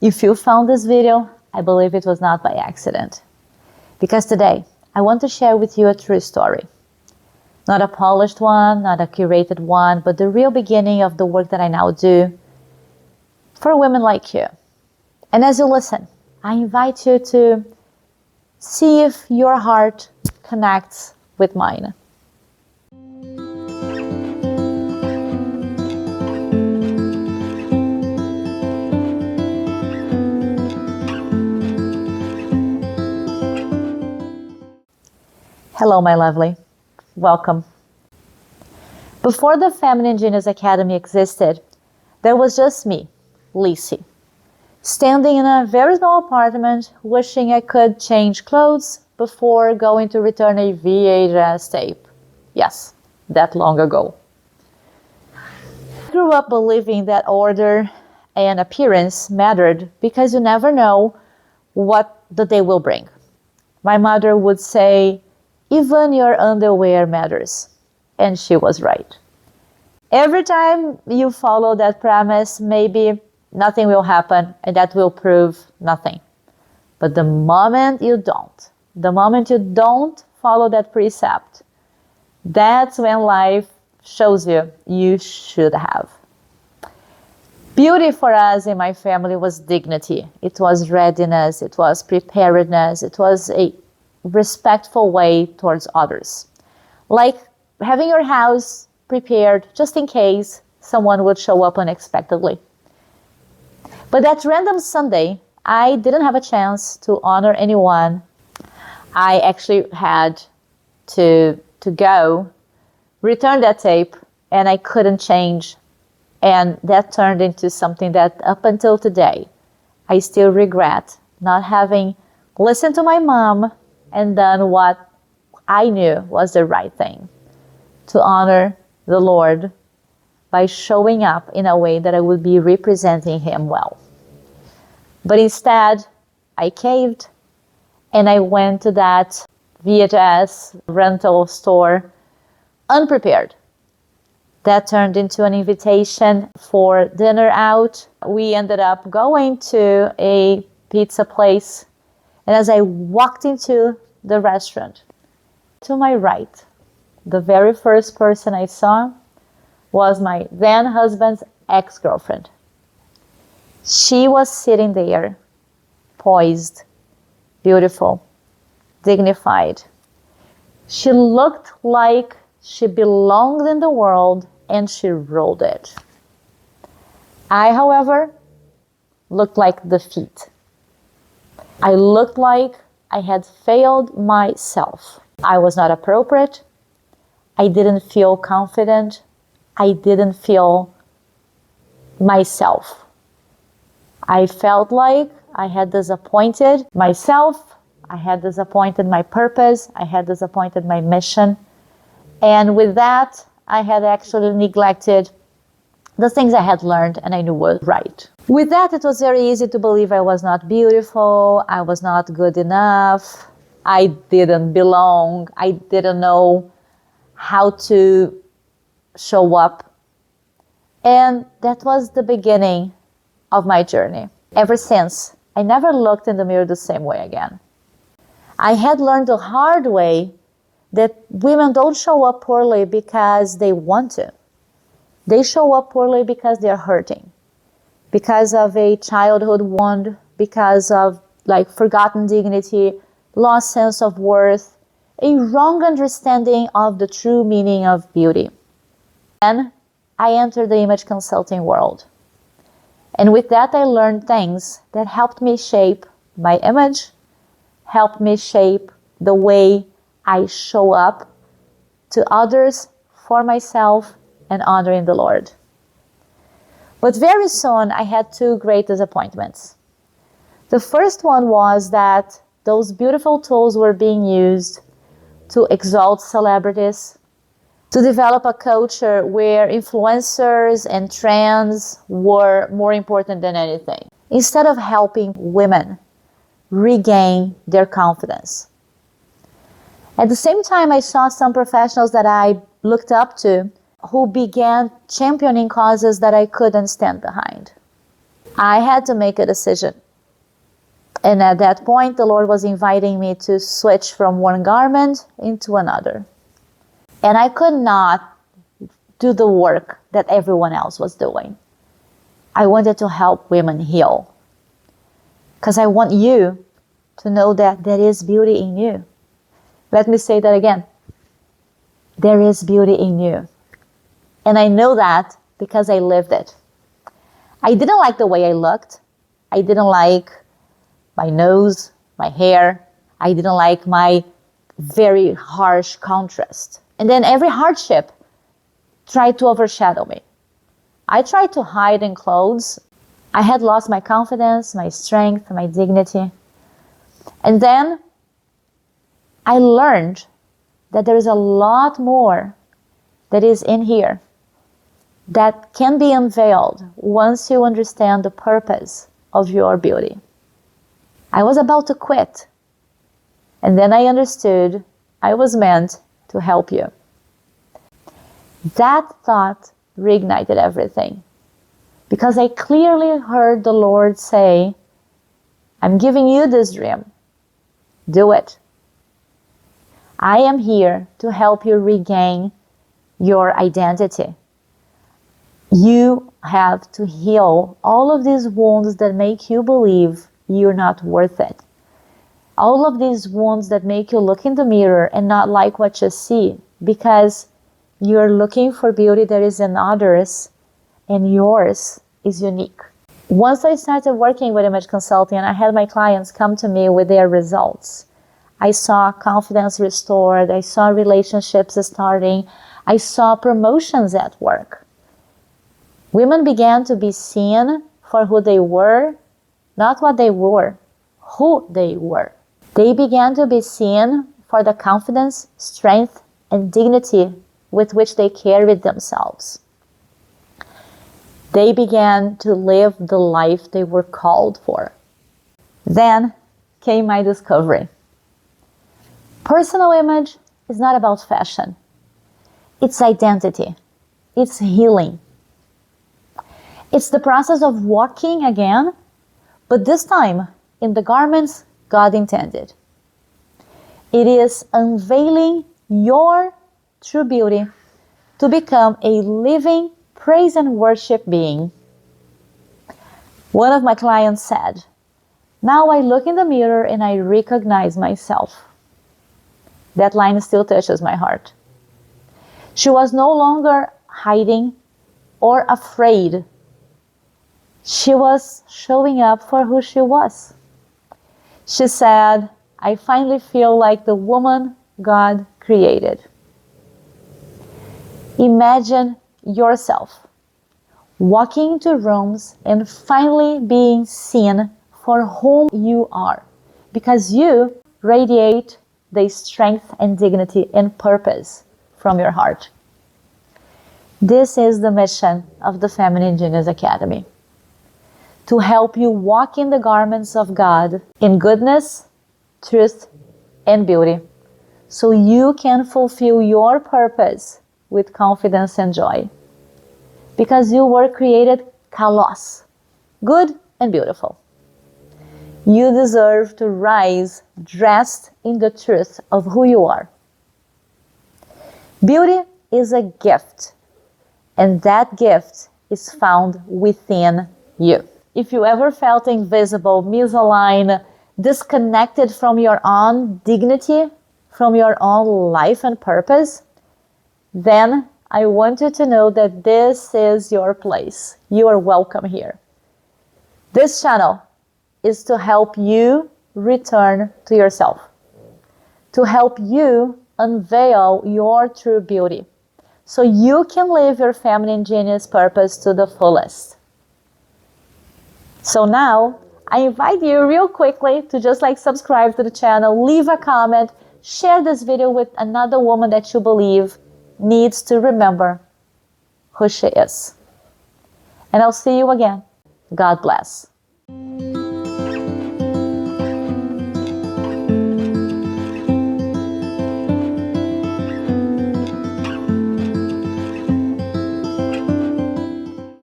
If you found this video, I believe it was not by accident. Because today, I want to share with you a true story. Not a polished one, not a curated one, but the real beginning of the work that I now do for women like you. And as you listen, I invite you to see if your heart connects with mine. Hello, my lovely. Welcome. Before the Feminine Genius Academy existed, there was just me, Lisi, standing in a very small apartment, wishing I could change clothes before going to return a VHS tape. Yes, that long ago. I grew up believing that order and appearance mattered because you never know what the day will bring. My mother would say, "Even your underwear matters." And she was right. Every time you follow that premise, maybe nothing will happen and that will prove nothing. But the moment you don't follow that precept, that's when life shows you should have. Beauty for us in my family was dignity. It was readiness. It was preparedness. It was a respectful way towards others. Like having your house prepared just in case someone would show up unexpectedly. But that random Sunday, I didn't have a chance to honor anyone. I actually had to go, return that tape, and I couldn't change. And that turned into something that up until today, I still regret not having listened to my mom and done what I knew was the right thing, to honor the Lord by showing up in a way that I would be representing Him well. But instead, I caved and I went to that VHS rental store unprepared. That turned into an invitation for dinner out. We ended up going to a pizza place. And as I walked into the restaurant, to my right, the very first person I saw was my then husband's ex-girlfriend. She was sitting there, poised, beautiful, dignified. She looked like she belonged in the world and she ruled it. I, however, looked like defeat. I looked like I had failed myself. I was not appropriate. I didn't feel confident. I didn't feel myself. I felt like I had disappointed myself. I had disappointed my purpose. I had disappointed my mission. And with that, I had actually neglected the things I had learned and I knew were right. With that, it was very easy to believe I was not beautiful, I was not good enough, I didn't belong, I didn't know how to show up. And that was the beginning of my journey. Ever since, I never looked in the mirror the same way again. I had learned the hard way that women don't show up poorly because they want to. They show up poorly because they're hurting, because of a childhood wound, because of forgotten dignity, lost sense of worth, a wrong understanding of the true meaning of beauty. Then I entered the image consulting world. And with that, I learned things that helped me shape my image, helped me shape the way I show up to others, for myself, and honoring the Lord. But very soon, I had two great disappointments. The first one was that those beautiful tools were being used to exalt celebrities, to develop a culture where influencers and trends were more important than anything, instead of helping women regain their confidence. At the same time, I saw some professionals that I looked up to who began championing causes that I couldn't stand behind. I had to make a decision. And at that point, the Lord was inviting me to switch from one garment into another. And I could not do the work that everyone else was doing. I wanted to help women heal. Because I want you to know that there is beauty in you. Let me say that again. There is beauty in you. And I know that because I lived it. I didn't like the way I looked. I didn't like my nose, my hair. I didn't like my very harsh contrast. And then every hardship tried to overshadow me. I tried to hide in clothes. I had lost my confidence, my strength, my dignity. And then I learned that there is a lot more that is in here that can be unveiled once you understand the purpose of your beauty. I was about to quit, and then I understood I was meant to help you. That thought reignited everything, because I clearly heard the Lord say, I'm giving you this dream. Do it. I am here to help you regain your identity. You have to heal all of these wounds that make you believe you're not worth it. All of these wounds that make you look in the mirror and not like what you see, because you're looking for beauty that is in others and yours is unique. Once I started working with image consulting and I had my clients come to me with their results, I saw confidence restored, I saw relationships starting, I saw promotions at work. Women began to be seen for who they were, not what they were, who they were. They began to be seen for the confidence, strength, and dignity with which they carried themselves. They began to live the life they were called for. Then came my discovery. Personal image is not about fashion. It's identity. It's healing. It's the process of walking again, but this time in the garments God intended. It is unveiling your true beauty to become a living praise and worship being. One of my clients said, now I look in the mirror and I recognize myself. That line still touches my heart. She was no longer hiding or afraid. She was showing up for who she was. She said, I finally feel like the woman God created. Imagine yourself walking into rooms and finally being seen for whom you are, because you radiate the strength and dignity and purpose from your heart. This is the mission of the Feminine Genius Academy. To help you walk in the garments of God in goodness, truth, and beauty, so you can fulfill your purpose with confidence and joy. Because you were created kalos, good and beautiful. You deserve to rise dressed in the truth of who you are. Beauty is a gift, and that gift is found within you. If you ever felt invisible, misaligned, disconnected from your own dignity, from your own life and purpose, then I want you to know that this is your place. You are welcome here. This channel is to help you return to yourself, to help you unveil your true beauty, so you can live your feminine genius purpose to the fullest. So now, I invite you real quickly to just subscribe to the channel, leave a comment, share this video with another woman that you believe needs to remember who she is. And I'll see you again. God bless.